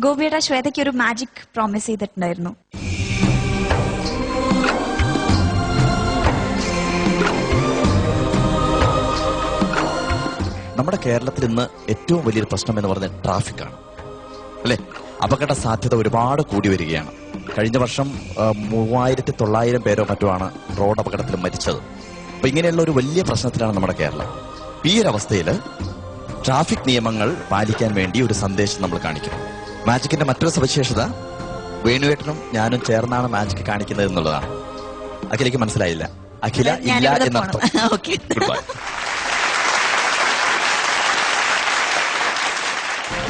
ഗോപിയുടെ ശ്വേതയ്ക്ക് ഒരു magic promise ചെയ്തിട്ടുണ്ടായിരുന്നു. നമ്മുടെ കേരളത്തിൽ ഇന്ന് ഏറ്റവും വലിയൊരു പ്രശ്നം എന്ന് പറയുന്നത് ട്രാഫിക്കാണ്, അല്ലെ? അപകട സാധ്യത ഒരുപാട് കൂടി വരികയാണ്. കഴിഞ്ഞ വർഷം 3900 പേരോ മറ്റോ ആണ് റോഡ് അപകടത്തിൽ മരിച്ചത്. അപ്പൊ ഇങ്ങനെയുള്ള ഒരു വലിയ പ്രശ്നത്തിലാണ് നമ്മുടെ കേരളം. ഈ ഒരു അവസ്ഥയിൽ ട്രാഫിക് നിയമങ്ങൾ പാലിക്കാൻ വേണ്ടി ഒരു സന്ദേശം നമ്മൾ കാണിക്കുന്നു. മാജിക്കിന്റെ മറ്റൊരു സവിശേഷത, വേണുവേട്ടനും ഞാനും ചേർന്നാണ് മാജിക് കാണിക്കുന്നത് എന്നുള്ളതാണ്. അഖിലേക്ക് മനസ്സിലായില്ല? അഖില ഇല്ല എന്നർത്ഥം. Good bye.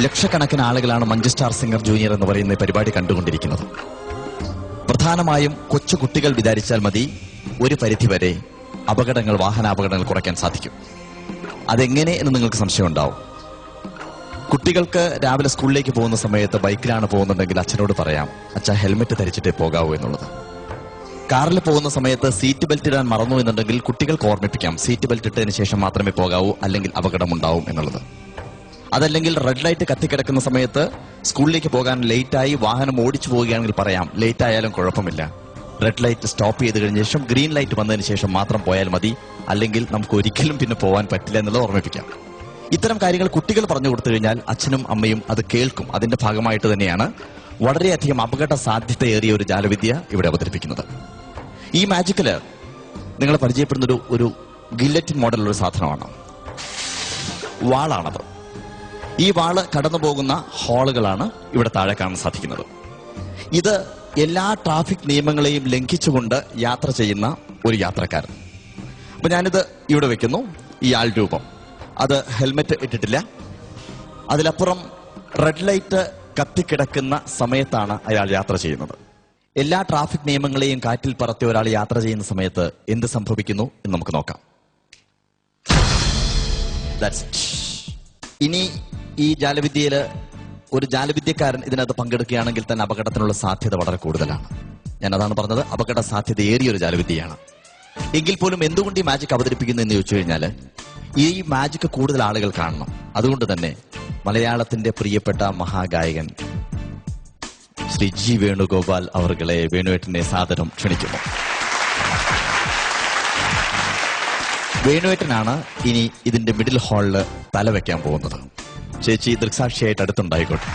ലക്ഷക്കണക്കിന് ആളുകളാണ് മഞ്ജു സ്റ്റാർ സിംഗർ ജൂനിയർ എന്ന് പറയുന്ന പരിപാടി കണ്ടുകൊണ്ടിരിക്കുന്നത്. പ്രധാനമായും കൊച്ചു കുട്ടികൾ വിചാരിച്ചാൽ മതി ഒരു പരിധിവരെ വാഹനാപകടങ്ങൾ കുറയ്ക്കാൻ സാധിക്കും. അതെങ്ങനെ എന്ന് നിങ്ങൾക്ക് സംശയം ഉണ്ടാവും. കുട്ടികൾക്ക് രാവിലെ സ്കൂളിലേക്ക് പോകുന്ന സമയത്ത് ബൈക്കിലാണ് പോകുന്നുണ്ടെങ്കിൽ അച്ഛനോട് പറയാം, അച്ഛാ ഹെൽമെറ്റ് ധരിച്ചിട്ടേ പോകാവൂ എന്നുള്ളത്. കാറിൽ പോകുന്ന സമയത്ത് സീറ്റ് ബെൽറ്റ് ഇടാൻ മറന്നു എന്നുണ്ടെങ്കിൽ കുട്ടികൾക്ക് ഓർമ്മിപ്പിക്കാം, സീറ്റ് ബെൽറ്റ് ഇട്ടതിന് ശേഷം മാത്രമേ പോകാവൂ, അല്ലെങ്കിൽ അപകടമുണ്ടാവും എന്നുള്ളത്. അതല്ലെങ്കിൽ റെഡ് ലൈറ്റ് കത്തിക്കിടക്കുന്ന സമയത്ത് സ്കൂളിലേക്ക് പോകാൻ ലേറ്റായി വാഹനം ഓടിച്ചു പോവുകയാണെങ്കിൽ പറയാം, ലേറ്റ് ആയാലും കുഴപ്പമില്ല, റെഡ് ലൈറ്റ് സ്റ്റോപ്പ് ചെയ്ത് കഴിഞ്ഞ ശേഷം ഗ്രീൻ ലൈറ്റ് വന്നതിന് ശേഷം മാത്രം പോയാൽ മതി, അല്ലെങ്കിൽ നമുക്ക് ഒരിക്കലും പിന്നെ പോകാൻ പറ്റില്ല എന്നുള്ളത് ഓർമ്മിപ്പിക്കാം. ഇത്തരം കാര്യങ്ങൾ കുട്ടികൾ പറഞ്ഞു കൊടുത്തു കഴിഞ്ഞാൽ അച്ഛനും അമ്മയും അത് കേൾക്കും. അതിന്റെ ഭാഗമായിട്ട് തന്നെയാണ് വളരെയധികം അപകട സാധ്യതയേറിയ ഒരു ജാലവിദ്യ ഇവിടെ അവതരിപ്പിക്കുന്നത്. ഈ മാജിക്കില് നിങ്ങൾ പരിചയപ്പെടുന്ന ഒരു ഗില്ലറ്റിൻ മോഡലുള്ള ഒരു സാധനമാണ്. വാളാണത്. ഈ വാള് കടന്നു പോകുന്ന ഹാളുകളാണ് ഇവിടെ താഴെ കാണാൻ സാധിക്കുന്നത്. ഇത് എല്ലാ ട്രാഫിക് നിയമങ്ങളെയും ലംഘിച്ചുകൊണ്ട് യാത്ര ചെയ്യുന്ന ഒരു യാത്രക്കാരൻ. അപ്പൊ ഞാനിത് ഇവിടെ വെക്കുന്നു. ഈ ആൾ രൂപം, അത് ഹെൽമെറ്റ് ഇട്ടിട്ടില്ല. അതിലപ്പുറം റെഡ് ലൈറ്റ് കത്തിക്കിടക്കുന്ന സമയത്താണ് അയാൾ യാത്ര ചെയ്യുന്നത്. എല്ലാ ട്രാഫിക് നിയമങ്ങളെയും കാറ്റിൽ പറത്തി ഒരാൾ യാത്ര ചെയ്യുന്ന സമയത്ത് എന്ത് സംഭവിക്കുന്നു എന്ന് നമുക്ക് നോക്കാം. ഇനി ഈ ജാലവിദ്യയില് ഒരു ജാലവിദ്യക്കാരൻ ഇതിനകത്ത് പങ്കെടുക്കുകയാണെങ്കിൽ തന്നെ അപകടത്തിനുള്ള സാധ്യത വളരെ കൂടുതലാണ്. ഞാൻ അതാണ് പറഞ്ഞത്, അപകട സാധ്യത ഏറിയ ഒരു ജാലവിദ്യയാണ്. എങ്കിൽ പോലും എന്തുകൊണ്ട് ഈ മാജിക് അവതരിപ്പിക്കുന്നു എന്ന് ചോദിച്ചു കഴിഞ്ഞാൽ, ഈ മാജിക് കൂടുതൽ ആളുകൾ കാണണം. അതുകൊണ്ട് തന്നെ മലയാളത്തിന്റെ പ്രിയപ്പെട്ട മഹാഗായകൻ ശ്രീ ജി വേണുഗോപാൽ അവർകളെ വേണുവേട്ടനെ സാദരം ക്ഷണിക്കുന്നു. വേണുവേട്ടനാണ് ഇനി ഇതിന്റെ മിഡിൽ ഹാളില് തലവെക്കാൻ പോകുന്നത്. ചേച്ചി ദൃക്സാക്ഷിയായിട്ട് അടുത്തുണ്ടായിക്കോട്ടെ.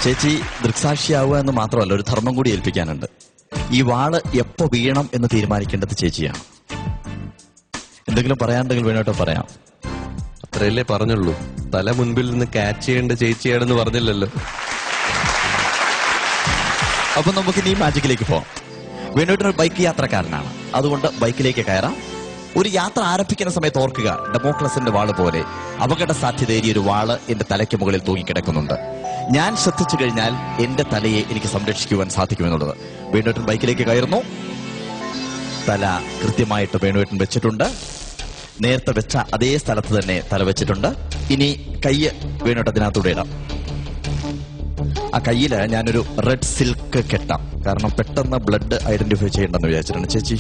ചേച്ചി ദൃക്സാക്ഷിയാവുക എന്ന് മാത്രമല്ല, ഒരു ധർമ്മം കൂടി ഏൽപ്പിക്കാനുണ്ട്. ഈ വാള് എപ്പോ വീണം എന്ന് തീരുമാനിക്കേണ്ടത് ചേച്ചിയാണ്. എന്തെങ്കിലും പറയാനുണ്ടെങ്കിൽ വേണോട്ടോ പറയാം. അത്രയല്ലേ പറഞ്ഞുള്ളൂ, തല മുൻപിൽ നിന്ന് ക്യാച്ച് ചെയ്യേണ്ട ചേച്ചിയാണെന്ന് പറഞ്ഞില്ലല്ലോ. അപ്പൊ നമുക്ക് ഇനി മാജിക്കിലേക്ക് പോവാം. വേണോട്ടൊരു ബൈക്ക് യാത്രക്കാരനാണ്, അതുകൊണ്ട് ബൈക്കിലേക്ക് കയറാം. ഒരു യാത്ര ആരംഭിക്കുന്ന സമയത്ത് ഓർക്കുക, ഡെമോക്രസിന്റെ വാള് പോലെ അപകട സാധ്യതയേറിയ ഒരു വാള് എന്റെ തലയ്ക്ക് മുകളിൽ തൂങ്ങിക്കിടക്കുന്നുണ്ട്. ഞാൻ ശ്രദ്ധിച്ചു കഴിഞ്ഞാൽ എന്റെ തലയെ എനിക്ക് സംരക്ഷിക്കുവാൻ സാധിക്കുമെന്നുള്ളത്. വേണുവേട്ടൻ ബൈക്കിലേക്ക് കയറുന്നു. തല കൃത്യമായിട്ട് വേണുവേട്ടൻ വെച്ചിട്ടുണ്ട്. നേരത്തെ വെച്ച അതേ സ്ഥലത്ത് തന്നെ തല വെച്ചിട്ടുണ്ട്. ഇനി കയ്യ് വേണുവേട്ടൻ അതിനകത്തൂടെ ഇടാം. ആ കയ്യില് ഞാനൊരു റെഡ് സിൽക്ക് കെട്ടാം, കാരണം പെട്ടെന്ന് ബ്ലഡ് ഐഡന്റിഫൈ ചെയ്യണ്ടെന്ന് വിചാരിച്ചിട്ടുണ്ട്. ചേച്ചി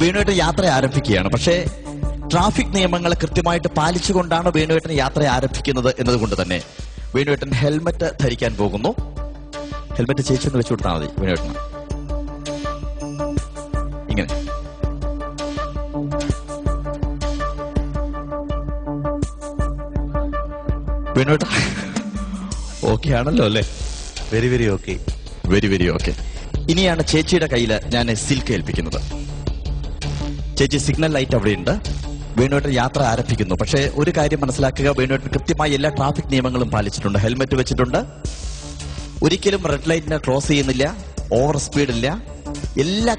വേണുവേട്ടൻ യാത്ര ആരംഭിക്കുകയാണ്. പക്ഷേ ട്രാഫിക് നിയമങ്ങളെ കൃത്യമായിട്ട് പാലിച്ചുകൊണ്ടാണ് വേണുവേട്ടൻ യാത്ര ആരംഭിക്കുന്നത് എന്നതുകൊണ്ട് തന്നെ വേണുവേട്ടൻ ഹെൽമെറ്റ് ധരിക്കാൻ പോകുന്നു. ഹെൽമെറ്റ് ചേച്ചി ഒന്ന് വെച്ചു കൊടുത്താൽ മതി വേണുവേട്ടന്. ഇങ്ങനെ വേണുവേട്ട ഓക്കെ ആണല്ലോ അല്ലേ? Very very okay, very very okay. ഇനിയാണ് ചേച്ചിയുടെ കയ്യിൽ ഞാൻ സിൽക്ക് ഏൽപ്പിക്കുന്നത്. ചേച്ചി സിഗ്നൽ ലൈറ്റ് അവിടെയുണ്ട്. വേണുവേട്ടൻ യാത്ര ആരംഭിക്കുന്നു. പക്ഷേ ഒരു കാര്യം മനസ്സിലാക്കുക, വേണുവേട്ടൻ കൃത്യമായി എല്ലാ ട്രാഫിക് നിയമങ്ങളും പാലിച്ചിട്ടുണ്ട്. ഹെൽമെറ്റ് വെച്ചിട്ടുണ്ട്. ഒരിക്കലും റെഡ് ലൈറ്റിനെ ക്രോസ് ചെയ്യുന്നില്ല. ഓവർ സ്പീഡില്ല. എല്ലാ